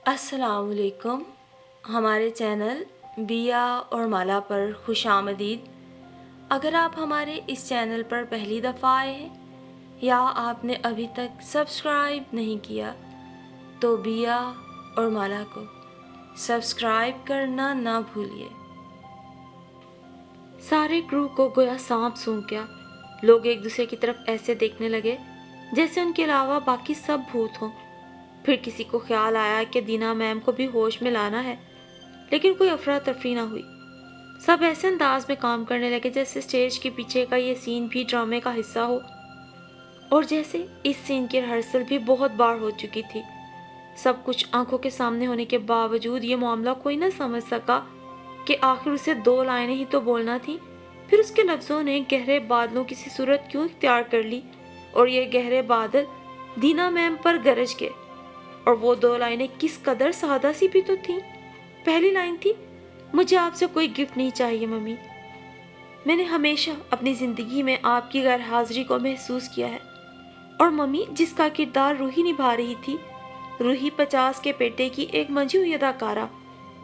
السلام علیکم. ہمارے چینل بیا اور مالا پر خوش آمدید. اگر آپ ہمارے اس چینل پر پہلی دفعہ آئے ہیں یا آپ نے ابھی تک سبسکرائب نہیں کیا تو بیا اور مالا کو سبسکرائب کرنا نہ بھولیے. سارے کرو کو گویا سانپ سونگ گیا. لوگ ایک دوسرے کی طرف ایسے دیکھنے لگے جیسے ان کے علاوہ باقی سب بھوت ہوں. پھر کسی کو خیال آیا کہ دینا میم کو بھی ہوش میں لانا ہے، لیکن کوئی افراتفری نہ ہوئی. سب ایسے انداز میں کام کرنے لگے جیسے اسٹیج کے پیچھے کا یہ سین بھی ڈرامے کا حصہ ہو، اور جیسے اس سین کی ریہرسل بھی بہت بار ہو چکی تھی. سب کچھ آنکھوں کے سامنے ہونے کے باوجود یہ معاملہ کوئی نہ سمجھ سکا کہ آخر اسے 2 لائنیں ہی تو بولنا تھی. پھر اس کے لفظوں نے گہرے بادلوں کی سی صورت کیوں اختیار کر لی، اور یہ گہرے بادل دینا میم پر گرج گئے. اور وہ 2 لائنیں کس قدر سادہ سی بھی تو تھیں. پہلی لائن تھی، مجھے آپ سے کوئی گفٹ نہیں چاہیے ممی. میں نے ہمیشہ اپنی زندگی میں آپ کی غیر حاضری کو محسوس کیا ہے. اور ممی، جس کا کردار روحی نبھا رہی تھی، روحی 50 کے پیٹے کی ایک منجھی ہوئی اداکارہ،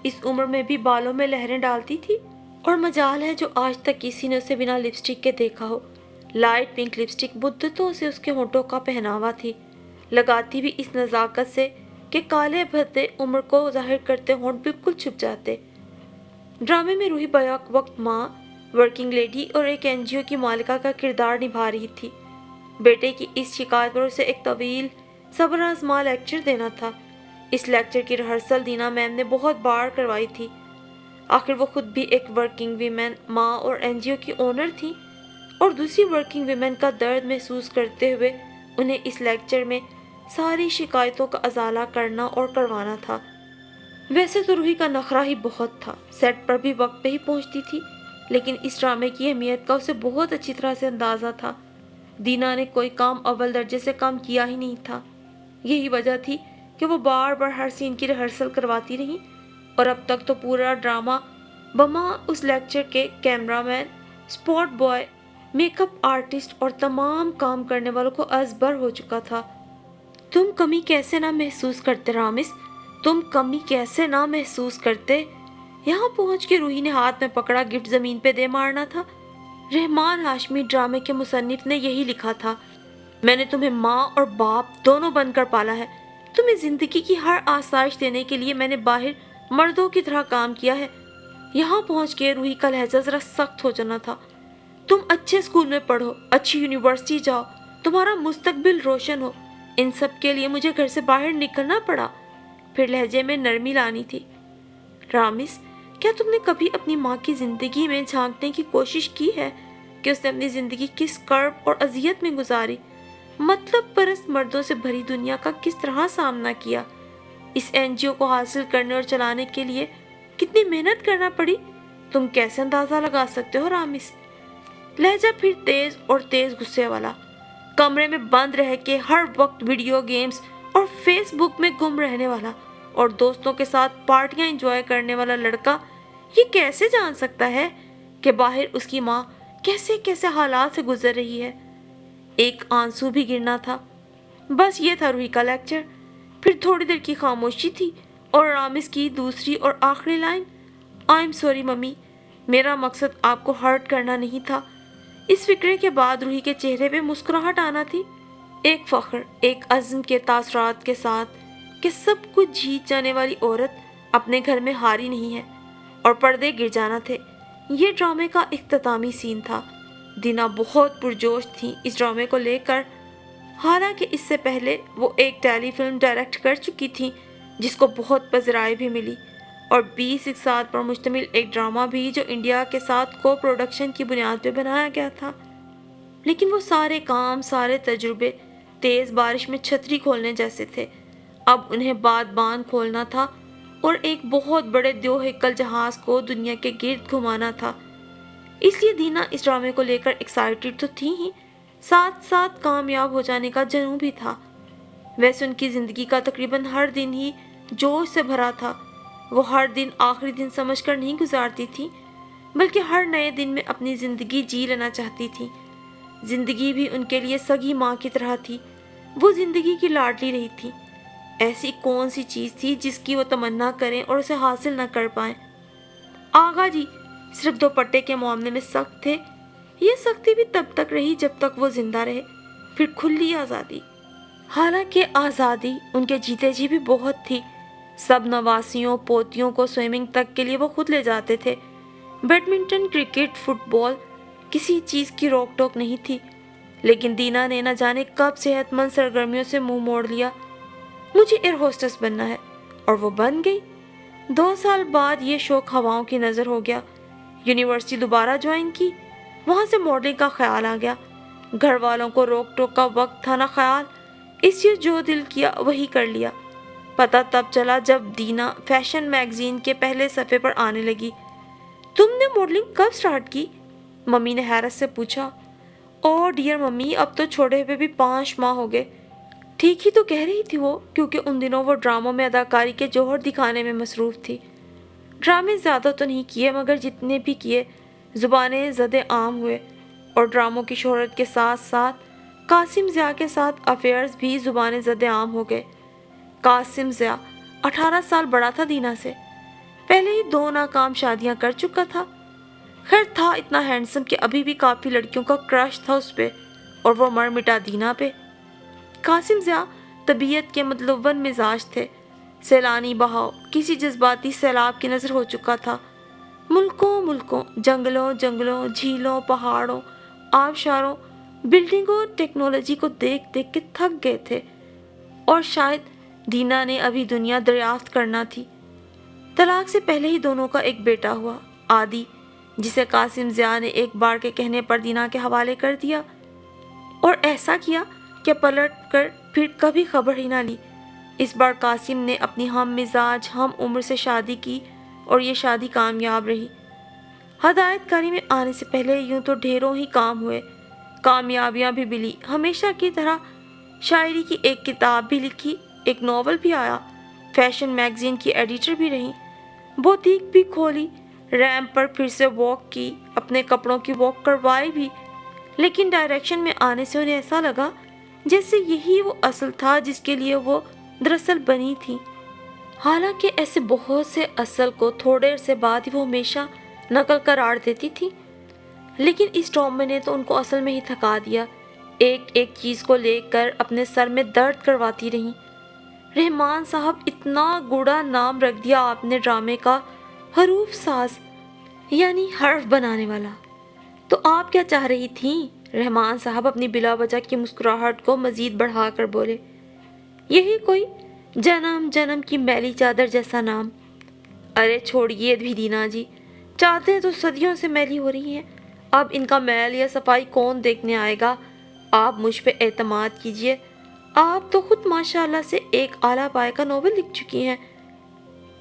اس عمر میں بھی بالوں میں لہریں ڈالتی تھی. اور مجال ہے جو آج تک کسی نے اسے بنا لپسٹک کے دیکھا ہو. لائٹ پنک لپسٹک مدتوں سے اس کے ہونٹوں کا پہناوا تھی، لگاتی بھی اس نزاکت سے کہ کالے بھدے عمر کو ظاہر کرتے ہونٹ بالکل چھپ جاتے. ڈرامے میں روحی بیک وقت ماں، ورکنگ لیڈی اور ایک NGO کی مالکہ کا کردار نبھا رہی تھی. بیٹے کی اس شکایت پر اسے ایک طویل صبر آزما لیکچر دینا تھا. اس لیکچر کی ریہرسل دینا میم نے بہت بار کروائی تھی. آخر وہ خود بھی ایک ورکنگ ویمن، ماں اور NGO کی اونر تھی، اور دوسری ورکنگ ویمن کا درد محسوس کرتے ہوئے انہیں اس لیکچر میں ساری شکایتوں کا ازالہ کرنا اور کروانا تھا. ویسے تو روحی کا نخرہ ہی بہت تھا، سیٹ پر بھی وقت پہ ہی پہنچتی تھی، لیکن اس ڈرامے کی اہمیت کا اسے بہت اچھی طرح سے اندازہ تھا. دینا نے کوئی کام اول درجے سے کم کیا ہی نہیں تھا. یہی وجہ تھی کہ وہ بار بار ہر سین کی ریہرسل کرواتی رہی، اور اب تک تو پورا ڈرامہ بما اس لیکچر کے cameraman, spot boy, makeup artist اور تمام کام کرنے والوں کو ازبر ہو چکا تھا. تم کمی کیسے نہ محسوس کرتے رامس، تم کمی کیسے نہ محسوس کرتے. یہاں پہنچ کے روحی نے ہاتھ میں پکڑا گفٹ زمین پہ دے مارنا تھا. رحمان ہاشمی ڈرامے کے مصنف نے یہی لکھا تھا، میں نے تمہیں ماں اور باپ دونوں بن کر پالا ہے. تمہیں زندگی کی ہر آسائش دینے کے لیے میں نے باہر مردوں کی طرح کام کیا ہے. یہاں پہنچ کے روحی کا لہجہ ذرا سخت ہو جانا تھا. تم اچھے اسکول میں پڑھو، اچھی یونیورسٹی جاؤ، تمہارا مستقبل روشن ہو. ان سب کے لیے مجھے گھر سے باہر نکلنا پڑا. پھر لہجے میں نرمی لانی تھی. رامس، کیا تم نے کبھی اپنی ماں کی زندگی میں جھانکنے کی کوشش کی ہے کہ اس نے اپنی زندگی کس کرب اور اذیت میں گزاری، مطلب پرست مردوں سے بھری دنیا کا کس طرح سامنا کیا، اس NGO کو حاصل کرنے اور چلانے کے لیے کتنی محنت کرنا پڑی؟ تم کیسے اندازہ لگا سکتے ہو رامس؟ لہجہ پھر تیز اور تیز غصے والا. کمرے میں بند رہ کے ہر وقت ویڈیو گیمز اور فیس بک میں گم رہنے والا اور دوستوں کے ساتھ پارٹیاں انجوائے کرنے والا لڑکا یہ کیسے جان سکتا ہے کہ باہر اس کی ماں کیسے کیسے حالات سے گزر رہی ہے؟ ایک آنسو بھی گرنا تھا. بس یہ تھا روحی کا لیکچر. پھر تھوڑی دیر کی خاموشی تھی اور رامس کی دوسری اور آخری line, I am sorry mummy, میرا مقصد آپ کو ہرٹ کرنا نہیں تھا. اس فکرے کے بعد روحی کے چہرے پہ مسکراہٹ آنا تھی، ایک فخر، ایک عزم کے تاثرات کے ساتھ کہ سب کچھ جیت جانے والی عورت اپنے گھر میں ہاری نہیں ہے، اور پردے گر جانا تھے. یہ ڈرامے کا اختتامی سین تھا. دینا بہت پرجوش تھی اس ڈرامے کو لے کر، حالانکہ اس سے پہلے وہ ایک ٹیلی فلم ڈائریکٹ کر چکی تھی جس کو بہت پذیرائی بھی ملی، اور 20 اقساط پر مشتمل ایک ڈرامہ بھی جو انڈیا کے ساتھ کو پروڈکشن کی بنیاد پہ بنایا گیا تھا. لیکن وہ سارے کام، سارے تجربے تیز بارش میں چھتری کھولنے جیسے تھے. اب انہیں بادبان کھولنا تھا اور ایک بہت بڑے دیو ہیکل جہاز کو دنیا کے گرد گھمانا تھا. اس لیے دینا اس ڈرامے کو لے کر ایکسائٹڈ تو تھی ہی، ساتھ ساتھ کامیاب ہو جانے کا جنون بھی تھا. ویسے ان کی زندگی کا تقریباً ہر دن ہی جوش سے بھرا تھا. وہ ہر دن آخری دن سمجھ کر نہیں گزارتی تھی، بلکہ ہر نئے دن میں اپنی زندگی جی لینا چاہتی تھی. زندگی بھی ان کے لیے سگی ماں کی طرح تھی. وہ زندگی کی لاڈلی رہی تھی. ایسی کون سی چیز تھی جس کی وہ تمنا کریں اور اسے حاصل نہ کر پائیں؟ آغا جی صرف دوپٹے کے معاملے میں سخت تھے۔ یہ سختی بھی تب تک رہی جب تک وہ زندہ رہے، پھر کھلی آزادی۔ حالانکہ آزادی ان کے جیتے جی بھی بہت تھی۔ سب نواسیوں پوتیوں کو سوئمنگ تک کے لیے وہ خود لے جاتے تھے۔ بیڈمنٹن، کرکٹ، فٹ بال، کسی چیز کی روک ٹوک نہیں تھی۔ لیکن دینا نے نہ جانے کب صحت مند سرگرمیوں سے منہ موڑ لیا۔ مجھے ایئر ہوسٹس بننا ہے، اور وہ بن گئی۔ 2 سال بعد یہ شوق ہواؤں کی نظر ہو گیا۔ یونیورسٹی دوبارہ جوائن کی، وہاں سے ماڈلنگ کا خیال آ گیا۔ گھر والوں کو روک ٹوک کا وقت تھا نہ خیال، اس لیے جو دل کیا وہی کر لیا۔ پتہ تب چلا جب دینا فیشن میگزین کے پہلے صفحے پر آنے لگی۔ تم نے ماڈلنگ کب سٹارٹ کی؟ ممی نے حیرت سے پوچھا۔ او ڈیئر ممی، اب تو چھوڑے ہوئے بھی 5 ماہ ہو گئے۔ ٹھیک ہی تو کہہ رہی تھی وہ، کیونکہ ان دنوں وہ ڈراموں میں اداکاری کے جوہر دکھانے میں مصروف تھی۔ ڈرامے زیادہ تو نہیں کیے، مگر جتنے بھی کیے زبانیں زد عام ہوئے، اور ڈراموں کی شہرت کے ساتھ ساتھ قاسم ضیاء کے ساتھ افیئرز بھی زبانیں زد عام ہو گئے۔ قاسم ضیاء 18 سال بڑا تھا دینا سے، پہلے ہی 2 ناکام شادیاں کر چکا تھا۔ خیر تھا اتنا ہینڈسم کہ ابھی بھی کافی لڑکیوں کا کرش تھا اس پہ، اور وہ مر مٹا دینا پہ۔ قاسم ضیاء طبیعت کے متلون مزاج تھے۔ سیلانی بہاؤ کسی جذباتی سیلاب کی نظر ہو چکا تھا۔ ملکوں، جنگلوں، جھیلوں، پہاڑوں، آبشاروں، بلڈنگوں، ٹیکنالوجی کو دیکھ دیکھ کے تھک گئے تھے، اور شاید دینا نے ابھی دنیا دریافت کرنا تھی۔ طلاق سے پہلے ہی دونوں کا ایک بیٹا ہوا، عادی، جسے قاسم ضیاء نے ایک بار کے کہنے پر دینا کے حوالے کر دیا، اور ایسا کیا کہ پلٹ کر پھر کبھی خبر ہی نہ لی۔ اس بار قاسم نے اپنی ہم مزاج ہم عمر سے شادی کی، اور یہ شادی کامیاب رہی۔ ہدایت کاری میں آنے سے پہلے یوں تو ڈھیروں ہی کام ہوئے، کامیابیاں بھی ملی، ہمیشہ کی طرح شاعری کی ایک کتاب بھی لکھی، ایک ناول بھی آیا، فیشن میگزین کی ایڈیٹر بھی رہی، بوتیک بھی کھولی، ریمپ پر پھر سے واک کی، اپنے کپڑوں کی واک کروائی بھی۔ لیکن ڈائریکشن میں آنے سے انہیں ایسا لگا جیسے یہی وہ اصل تھا جس کے لیے وہ دراصل بنی تھی۔ حالانکہ ایسے بہت سے اصل کو تھوڑے عرصے بعد ہی وہ ہمیشہ نقل قرار دیتی تھی، لیکن اس ڈرامے نے تو ان کو اصل میں ہی تھکا دیا۔ ایک ایک چیز کو لے کر اپنے سر میں درد کرواتی رہیں۔ رحمان صاحب، اتنا گوڑا نام رکھ دیا آپ نے ڈرامے کا، حروف ساز، یعنی حرف بنانے والا۔ تو آپ کیا چاہ رہی تھیں؟ رحمان صاحب اپنی بلا وجہ کی مسکراہٹ کو مزید بڑھا کر بولے۔ یہی کوئی جنم جنم کی میلی چادر جیسا نام۔ ارے چھوڑیے بھی دینا جی، چادریں تو صدیوں سے میلی ہو رہی ہیں، اب ان کا میل یا صفائی کون دیکھنے آئے گا؟ آپ مجھ پہ اعتماد کیجئے، آپ تو خود ماشاءاللہ سے ایک اعلیٰ پائے کا ناول لکھ چکی ہیں۔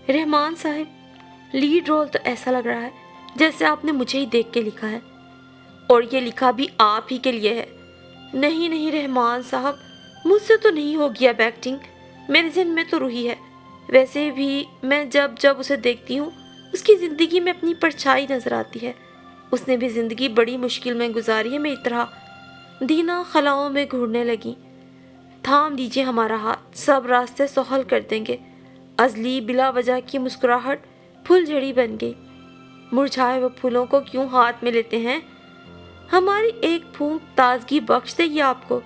رحمان صاحب، لیڈ رول تو ایسا لگ رہا ہے جیسے آپ نے مجھے ہی دیکھ کے لکھا ہے، اور یہ لکھا بھی آپ ہی کے لیے ہے۔ نہیں رحمان صاحب، مجھ سے تو نہیں ہوگی اب ایکٹنگ، میرے ذہن میں تو روحی ہے۔ ویسے بھی میں جب اسے دیکھتی ہوں اس کی زندگی میں اپنی پرچھائی نظر آتی ہے۔ اس نے بھی زندگی بڑی مشکل میں گزاری ہے میری طرح۔ دینا خلاؤں میں گھورنے لگی۔ تھام دیجیے ہمارا ہاتھ، سب راستے سہل کر دیں گے۔ ازلی بلا وجہ کی مسکراہٹ پھول جھڑی بن گئی۔ مرجھائے ہوئے پھولوں کو کیوں ہاتھ میں لیتے ہیں؟ ہماری ایک پھونک تازگی بخش دے گی آپ کو۔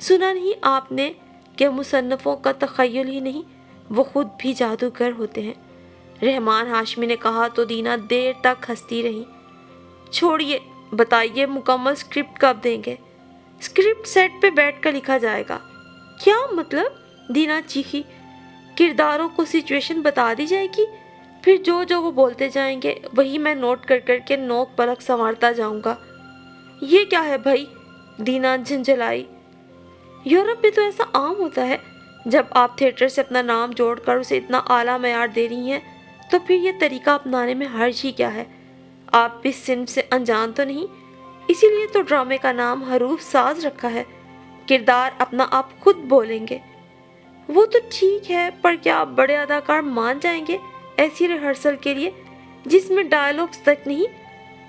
سنا نہیں آپ نے کہ مصنفوں کا تخیل ہی نہیں، وہ خود بھی جادوگر ہوتے ہیں؟ رحمان ہاشمی نے کہا تو دینا دیر تک ہنستی رہی۔ چھوڑیے، بتائیے مکمل سکرپٹ کب دیں گے؟ سکرپٹ سیٹ پہ بیٹھ کر لکھا جائے گا۔ کیا مطلب؟ دینا چیخی۔ کرداروں کو سچویشن بتا دی جائے گی، پھر جو وہ بولتے جائیں گے وہی میں نوٹ کر کر کے نوک پلک سنوارتا جاؤں گا۔ یہ کیا ہے بھائی؟ دینا جھنجھلائی۔ یورپ میں تو ایسا عام ہوتا ہے، جب آپ تھیٹر سے اپنا نام جوڑ کر اسے اتنا اعلیٰ معیار دے رہی ہیں تو پھر یہ طریقہ اپنانے میں حرج ہی کیا ہے؟ آپ بھی صنف سے انجان تو نہیں؟ اسی لیے تو ڈرامے کا نام حروف ساز رکھا ہے، کردار اپنا آپ خود بولیں گے۔ وہ تو ٹھیک ہے، پر کیا آپ بڑے اداکار مان جائیں گے ایسی ریہرسل کے لیے جس میں ڈائلاگز تک نہیں،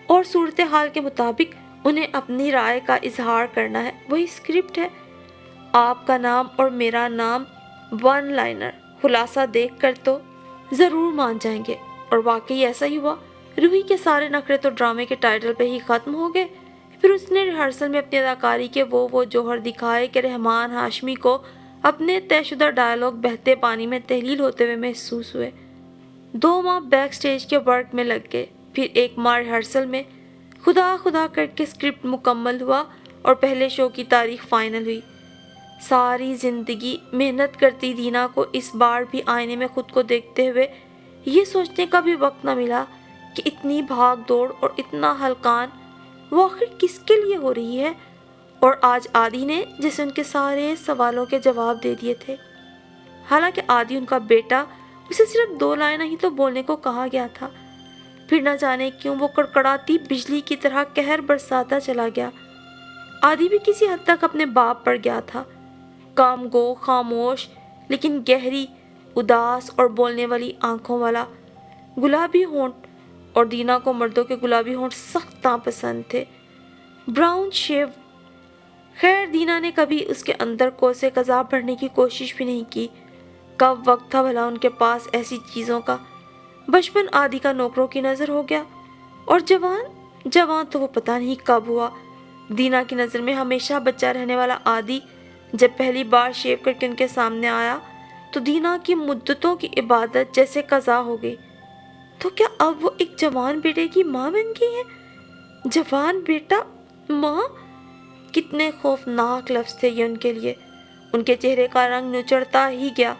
اور صورتحال کے مطابق انہیں اپنی رائے کا اظہار کرنا ہے؟ وہی سکرپٹ ہے۔ آپ کا نام اور میرا نام ون لائنر خلاصہ دیکھ کر تو ضرور مان جائیں گے۔ اور واقعی ایسا ہی ہوا۔ روحی کے سارے نخرے تو ڈرامے کے ٹائٹل پہ ہی ختم ہو گئے۔ پھر اس نے ریہرسل میں اپنی اداکاری کے وہ جوہر دکھائے کہ رحمان ہاشمی کو اپنے طے شدہ ڈائلاگ بہتے پانی میں تحلیل ہوتے ہوئے محسوس ہوئے۔ 2 ماہ بیک سٹیج کے ورک میں لگ گئے، پھر 1 ماہ ریہرسل میں۔ خدا خدا کر کے اسکرپٹ مکمل ہوا اور پہلے شو کی تاریخ فائنل ہوئی۔ ساری زندگی محنت کرتی دینا کو اس بار بھی آئینے میں خود کو دیکھتے ہوئے یہ سوچنے کا بھی وقت نہ ملا کہ اتنی بھاگ دوڑ اور اتنا ہلکان وہ آخر کس کے لیے ہو رہی ہے۔ اور آج عادی نے جیسے ان کے سارے سوالوں کے جواب دے دیے تھے، حالانکہ عادی ان کا بیٹا، اسے صرف 2 لائنیں ہی تو بولنے کو کہا گیا تھا۔ پھر نہ جانے کیوں وہ کڑکڑاتی بجلی کی طرح قہر برساتا چلا گیا۔ عادی بھی کسی حد تک اپنے باپ پر گیا تھا، کام گو، خاموش لیکن گہری، اداس اور بولنے والی آنکھوں والا، گلابی ہونٹ۔ اور دینا کو مردوں کے گلابی ہونٹ سخت ناپسند تھے، براؤن شیو۔ خیر دینا نے کبھی اس کے اندر کوسے قزح بھرنے کی کوشش بھی نہیں کی۔ کب وقت تھا بھلا ان کے پاس ایسی چیزوں کا؟ بچپن عادی کا نوکروں کی نظر ہو گیا، اور جوان تو وہ پتہ نہیں کب ہوا۔ دینا کی نظر میں ہمیشہ بچہ رہنے والا عادی جب پہلی بار شیو کر کے ان کے سامنے آیا تو دینا کی مدتوں کی عبادت جیسے قضا ہو گئی۔ تو کیا اب وہ ایک جوان بیٹے کی ماں بن گئی ہے؟ جوان بیٹا، ماں، کتنے خوفناک لفظ تھے یہ ان کے لیے۔ ان کے چہرے کا رنگ نچڑتا ہی گیا۔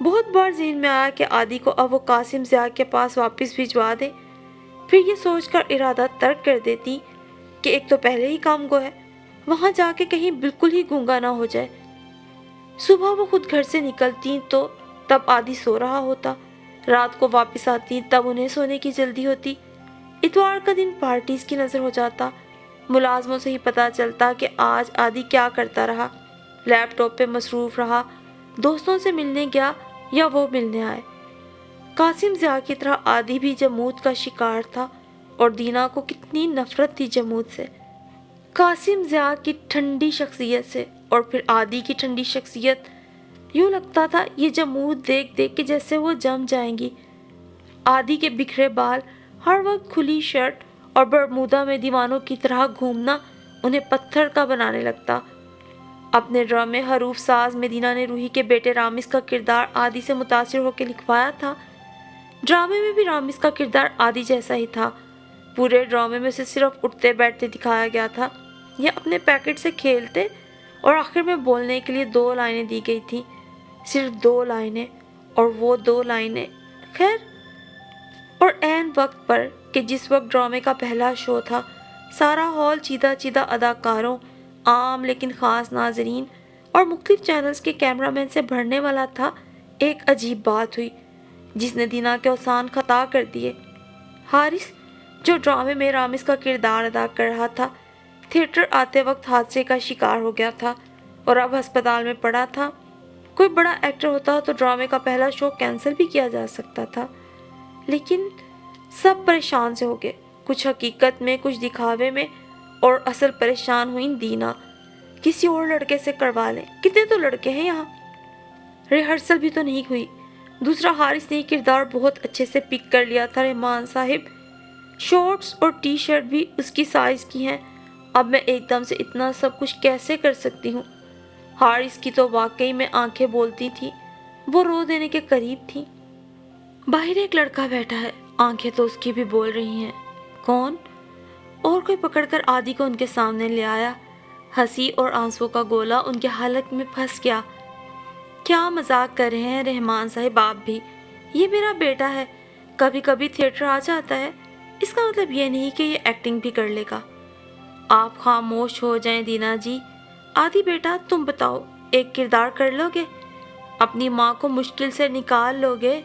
بہت بار ذہن میں آیا کہ عادی کو اب وہ قاسم ضیاء کے پاس واپس بھجوا دے، پھر یہ سوچ کر ارادہ ترک کر دیتی کہ ایک تو پہلے ہی کام گو ہے، وہاں جا کے کہیں بالکل ہی گونگا نہ ہو جائے۔ صبح وہ خود گھر سے نکلتی تو تب عادی سو رہا ہوتا، رات کو واپس آتی تب انہیں سونے کی جلدی ہوتی۔ اتوار کا دن پارٹیز کی نظر ہو جاتا، ملازموں سے ہی پتہ چلتا کہ آج عادی کیا کرتا رہا، لیپ ٹاپ پہ مصروف رہا، دوستوں سے ملنے گیا یا وہ ملنے آئے۔ قاسم ضیاء کی طرح عادی بھی جمود کا شکار تھا، اور دینا کو کتنی نفرت تھی جمود سے، قاسم ضیاء کی ٹھنڈی شخصیت سے، اور پھر عادی کی ٹھنڈی شخصیت۔ یوں لگتا تھا یہ جمود دیکھ دیکھ کے جیسے وہ جم جائیں گی۔ عادی کے بکھرے بال، ہر وقت کھلی شرٹ اور برمودا میں دیوانوں کی طرح گھومنا انہیں پتھر کا بنانے لگتا۔ اپنے ڈرامے حروف ساز میں دینا نے روحی کے بیٹے رامز کا کردار عادی سے متاثر ہو کے لکھوایا تھا۔ ڈرامے میں بھی رامز کا کردار عادی جیسا ہی تھا۔ پورے ڈرامے میں اسے صرف اٹھتے بیٹھتے دکھایا گیا تھا یا اپنے پیکٹ سے کھیلتے، اور آخر میں بولنے کے لیے 2 لائنیں دی گئی تھیں، صرف 2 لائنیں، اور وہ 2 لائنیں۔ خیر، اور عین وقت پر کہ جس وقت ڈرامے کا پہلا شو تھا، سارا ہال چیدہ چیدہ اداکاروں، عام لیکن خاص ناظرین اور مختلف چینلز کے کیمرہ مین سے بھرنے والا تھا، ایک عجیب بات ہوئی جس نے دینا کے اوسان خطا کر دیے۔ حارث، جو ڈرامے میں رامز کا کردار ادا کر رہا تھا، تھیٹر آتے وقت حادثے کا شکار ہو گیا تھا اور اب ہسپتال میں پڑا تھا۔ کوئی بڑا ایکٹر ہوتا تو ڈرامے کا پہلا شو کینسل بھی کیا جا سکتا تھا، لیکن سب پریشان سے ہو گئے، کچھ حقیقت میں، کچھ دکھاوے میں، اور اصل پریشان ہوئی دینا۔ کسی اور لڑکے سے کروا لیں، کتنے تو لڑکے ہیں یہاں۔ ریہرسل بھی تو نہیں ہوئی۔ دوسرا، حارث نے کردار بہت اچھے سے پک کر لیا تھا رحمان صاحب، شورٹس اور ٹی شرٹ بھی اس کی سائز کی ہیں۔ اب میں ایک دم سے اتنا سب کچھ کیسے کر سکتی ہوں؟ حارث کی تو واقعی میں آنکھیں بولتی تھی، وہ رو دینے کے قریب تھی۔ باہر ایک لڑکا بیٹھا ہے، آنکھیں تو اس کی بھی بول رہی ہیں۔ کون؟ اور کوئی پکڑ کر عادی کو ان کے سامنے لے آیا۔ ہنسی اور آنسو کا گولا ان کے حلق میں پھنس گیا۔ کیا مذاق کر رہے ہیں رحمان صاحب آپ بھی؟ یہ میرا بیٹا ہے، کبھی کبھی تھیٹر آ جاتا ہے، اس کا مطلب یہ نہیں کہ یہ ایکٹنگ بھی کر لے گا۔ آپ خاموش ہو جائیں دینا جی۔ عادی بیٹا تم بتاؤ، ایک کردار کر لو گے؟ اپنی ماں کو مشکل سے نکال لو گے؟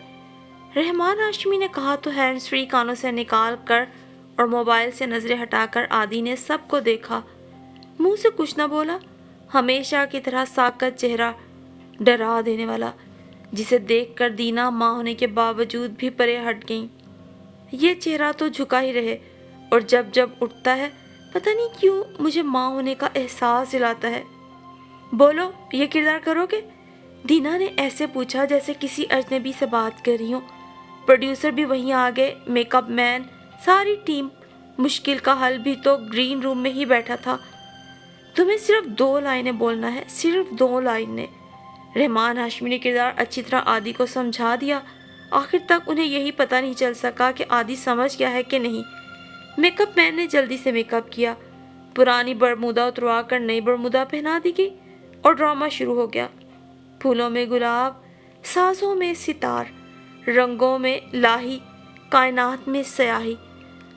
رحمان ہاشمی نے کہا تو ہینڈز فری کانوں سے نکال کر اور موبائل سے نظریں ہٹا کر عادی نے سب کو دیکھا، منہ سے کچھ نہ بولا، ہمیشہ کی طرح ساکت چہرہ، ڈرا دینے والا، جسے دیکھ کر دینا ماں ہونے کے باوجود بھی پرے ہٹ گئیں۔ یہ چہرہ تو جھکا ہی رہے، اور جب جب اٹھتا ہے پتہ نہیں کیوں مجھے ماں ہونے کا احساس دلاتا ہے۔ بولو، یہ کردار کرو گے؟ دینا نے ایسے پوچھا جیسے کسی اجنبی سے بات کر رہی ہوں۔ پروڈیوسر بھی وہیں آ گئے، میک اپ مین، ساری ٹیم۔ مشکل کا حل بھی تو گرین روم میں ہی بیٹھا تھا۔ تمہیں صرف 2 لائنیں بولنا ہے، صرف 2 لائنیں۔ رحمان ہاشمی نے کردار اچھی طرح عادی کو سمجھا دیا۔ آخر تک انہیں یہی پتہ نہیں چل سکا کہ عادی سمجھ گیا ہے کہ نہیں۔ میک اپ مین نے جلدی سے میک اپ کیا، پرانی برمودا اتروا کر نئی برمودا پہنا دی گئی اور ڈرامہ شروع ہو گیا۔ پھولوں میں گلاب، سازوں میں ستار، رنگوں میں لاہی، کائنات میں سیاہی،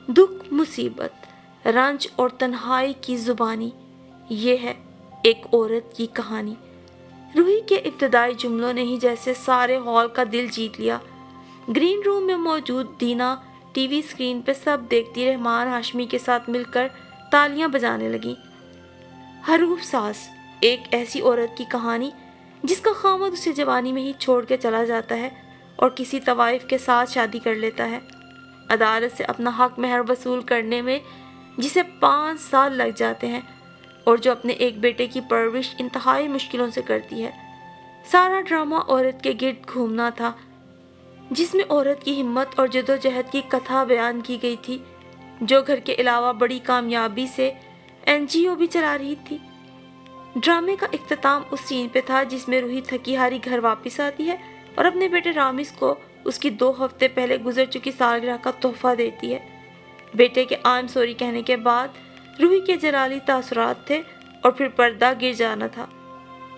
دکھ مصیبت، رنج اور تنہائی کی زبانی، یہ ہے ایک عورت کی کہانی۔ روحی کے ابتدائی جملوں نے ہی جیسے سارے ہال کا دل جیت لیا۔ گرین روم میں موجود دینا ٹی وی اسکرین پہ سب دیکھتی رحمان ہاشمی کے ساتھ مل کر تالیاں بجانے لگیں۔ حروف ساز، ایک ایسی عورت کی کہانی جس کا خاوند اسے جوانی میں ہی چھوڑ کے چلا جاتا ہے اور کسی طوائف کے ساتھ شادی کر لیتا ہے، عدالت سے اپنا حق مہر وصول کرنے میں جسے 5 سال لگ جاتے ہیں، اور جو اپنے ایک بیٹے کی پرورش انتہائی مشکلوں سے کرتی ہے۔ سارا ڈرامہ عورت کے گرد گھومنا تھا، جس میں عورت کی ہمت اور جدوجہد کی کتھا بیان کی گئی تھی، جو گھر کے علاوہ بڑی کامیابی سے NGO بھی چلا رہی تھی۔ ڈرامے کا اختتام اس سین پہ تھا جس میں روحی تھکی ہاری گھر واپس آتی ہے اور اپنے بیٹے رامس کو اس کی 2 ہفتے پہلے گزر چکی سالگرہ کا تحفہ دیتی ہے۔ بیٹے کے آئم سوری کہنے کے بعد روحی کے جلالی تاثرات تھے اور پھر پردہ گر جانا تھا،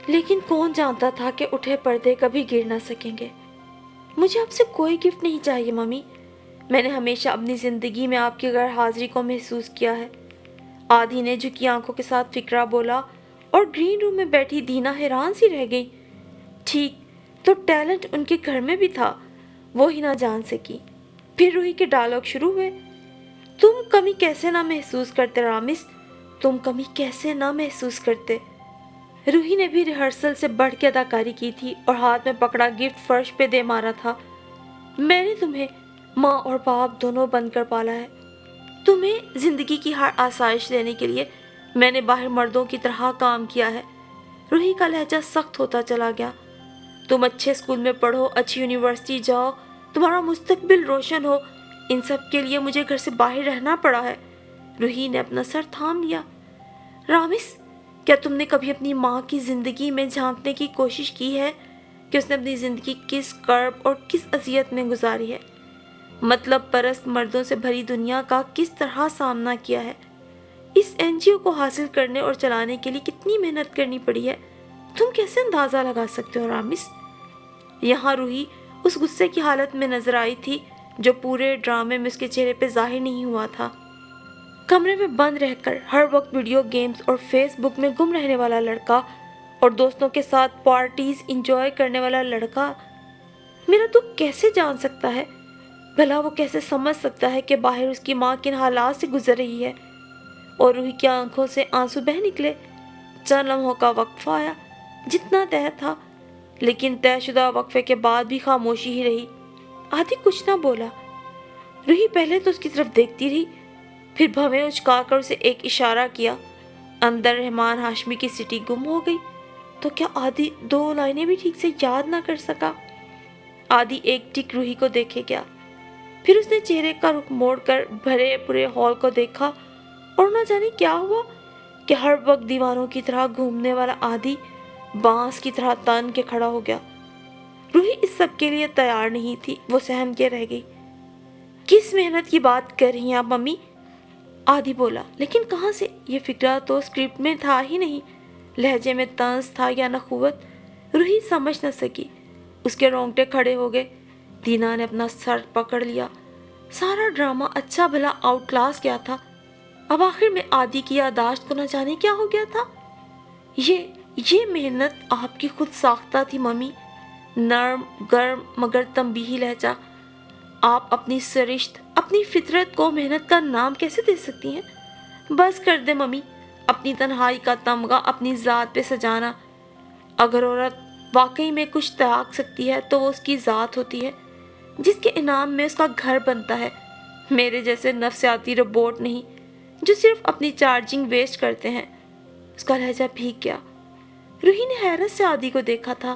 لیکن کون جانتا تھا کہ اٹھے پردے کبھی گر نہ سکیں گے۔ مجھے آپ سے کوئی گفٹ نہیں چاہیے ممی، میں نے ہمیشہ اپنی زندگی میں آپ کی غیر حاضری کو محسوس کیا ہے، آدھی نے جھکی آنکھوں کے ساتھ فکرہ بولا، اور گرین روم میں بیٹھی دینا حیران سی رہ گئی۔ ٹھیک تو ٹیلنٹ ان کے گھر میں بھی تھا، وہ ہی نہ جان سکی۔ پھر روحی کے ڈائلاگ شروع ہوئے۔ تم کمی کیسے نہ محسوس کرتے رامس، تم کمی کیسے نہ محسوس کرتے۔ روحی نے بھی ریہرسل سے بڑھ کے اداکاری کی تھی اور ہاتھ میں پکڑا گفٹ فرش پہ دے مارا تھا۔ میں نے تمہیں ماں اور باپ دونوں بن کر پالا ہے، تمہیں زندگی کی ہر آسائش دینے کے لیے میں نے باہر مردوں کی طرح کام کیا ہے۔ روحی کا لہجہ سخت ہوتا چلا گیا۔ تم اچھے اسکول میں پڑھو، اچھی یونیورسٹی جاؤ، تمہارا مستقبل روشن ہو، ان سب کے لیے مجھے گھر سے باہر رہنا پڑا ہے۔ روحی نے اپنا سر تھام لیا۔ رامس، کیا تم نے کبھی اپنی ماں کی زندگی میں جھانکنے کی کوشش کی ہے کہ اس نے اپنی زندگی کس کرب اور کس اذیت میں گزاری ہے، مطلب پرست مردوں سے بھری دنیا کا کس طرح سامنا کیا ہے، اس NGO کو حاصل کرنے اور چلانے کے لیے کتنی محنت کرنی پڑی ہے، تم کیسے اندازہ لگا سکتے ہو رامس؟ یہاں روحی اس غصے کی حالت میں نظر آئی تھی جو پورے ڈرامے میں اس کے چہرے پہ ظاہر نہیں ہوا تھا۔ کمرے میں بند رہ کر ہر وقت ویڈیو گیمز اور فیس بک میں گم رہنے والا لڑکا اور دوستوں کے ساتھ پارٹیز انجوائے کرنے والا لڑکا میرا دکھ کیسے جان سکتا ہے؟ بھلا وہ کیسے سمجھ سکتا ہے کہ باہر اس کی ماں کن حالات سے گزر رہی ہے؟ اور روحی کی آنکھوں سے آنسو بہہ نکلے۔ چند لمحوں کا وقفہ آیا، جتنا طے تھا، لیکن طے شدہ وقفے کے بعد بھی خاموشی ہی رہی۔ آدھی کچھ نہ بولا۔ روحی پہلے تو اس کی طرف دیکھتی رہی، پھر بھویں اچکا کر اسے ایک اشارہ کیا۔ اندر رحمان ہاشمی کی سٹی گم ہو گئی۔ تو کیا آدھی 2 لائنیں بھی ٹھیک سے یاد نہ کر سکا؟ آدھی ایک ٹک روحی کو دیکھے گیا، پھر اس نے چہرے کا رخ موڑ کر بھرے پورے ہال کو دیکھا، اور نہ جانے کیا ہوا کہ ہر وقت دیوانوں کی طرح گھومنے والا آدھی بانس کی طرح تن کے کھڑا ہو گیا۔ روحی اس سب کے لیے تیار نہیں تھی، وہ سہم کے رہ گئی۔ کس محنت کی بات کر رہی ہیں آپ ممی؟ آدھی بولا، لیکن کہاں سے؟ یہ فکرہ تو اسکرپٹ میں تھا ہی نہیں۔ لہجے میں طنز تھا یا نخوت، روحی سمجھ نہ سکی۔ اس کے رونگٹے کھڑے ہو گئے۔ دینا نے اپنا سر پکڑ لیا۔ سارا ڈرامہ اچھا بھلا آؤٹ کلاس گیا تھا، اب آخر میں آدھی کی یادداشت کو نہ جانے کیا ہو گیا تھا۔ یہ محنت آپ کی خود ساختہ تھی ممی، نرم گرم مگر تنبیہی لہجہ۔ آپ اپنی سرشت، اپنی فطرت کو محنت کا نام کیسے دے سکتی ہیں؟ بس کر دے ممی، اپنی تنہائی کا تمغہ اپنی ذات پہ سجانا۔ اگر عورت واقعی میں کچھ تیاگ سکتی ہے تو وہ اس کی ذات ہوتی ہے، جس کے انعام میں اس کا گھر بنتا ہے، میرے جیسے نفسیاتی روبوٹ نہیں جو صرف اپنی چارجنگ ویسٹ کرتے ہیں۔ اس کا لہجہ بھیگ گیا۔ روحی نے حیرت سے آدھی کو دیکھا تھا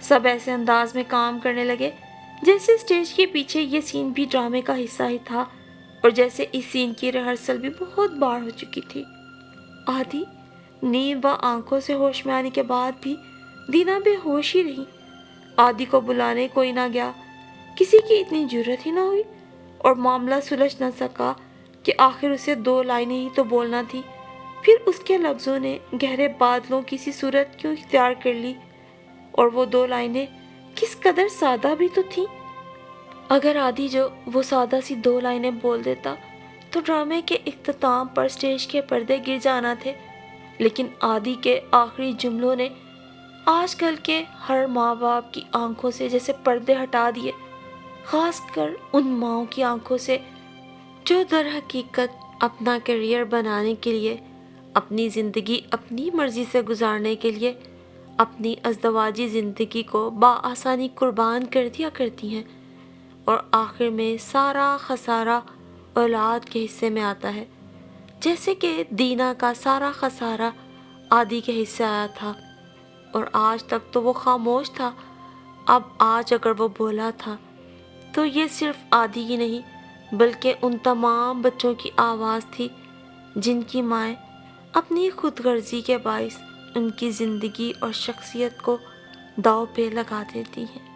سب ایسے انداز میں کام کرنے لگے جیسے اسٹیج کے پیچھے یہ سین بھی ڈرامے کا حصہ ہی تھا اور جیسے اس سین کی ریہرسل بھی بہت بار ہو چکی تھی۔ آدھی نیند و آنکھوں سے ہوش میں آنے کے بعد بھی دینا بے ہوش ہی رہی۔ آدھی کو بلانے کوئی نہ گیا، کسی کی اتنی جرت ہی نہ ہوئی اور معاملہ سلجھ نہ سکا کہ آخر اسے 2 لائنیں ہی تو بولنا تھی۔ پھر اس کے لفظوں نے گہرے بادلوں کی سی صورت کیوں اختیار کر لی، اور وہ 2 لائنیں کس قدر سادہ بھی تو تھیں۔ اگر آدھی جو وہ سادہ سی 2 لائنیں بول دیتا تو ڈرامے کے اختتام پر اسٹیج کے پردے گر جانا تھے، لیکن آدھی کے آخری جملوں نے آج کل کے ہر ماں باپ کی آنکھوں سے جیسے پردے ہٹا دیے، خاص کر ان ماؤں کی آنکھوں سے جو در حقیقت اپنا کیریئر بنانے کے لیے، اپنی زندگی اپنی مرضی سے گزارنے کے لیے اپنی ازدواجی زندگی کو بآسانی قربان کر دیا کرتی ہیں، اور آخر میں سارا خسارہ اولاد کے حصے میں آتا ہے، جیسے کہ دینا کا سارا خسارہ آدھی کے حصے آیا تھا، اور آج تک تو وہ خاموش تھا۔ اب آج اگر وہ بولا تھا تو یہ صرف آدھی ہی نہیں بلکہ ان تمام بچوں کی آواز تھی جن کی مائیں اپنی خود غرضی کے باعث ان کی زندگی اور شخصیت کو داؤ پہ لگا دیتی ہیں۔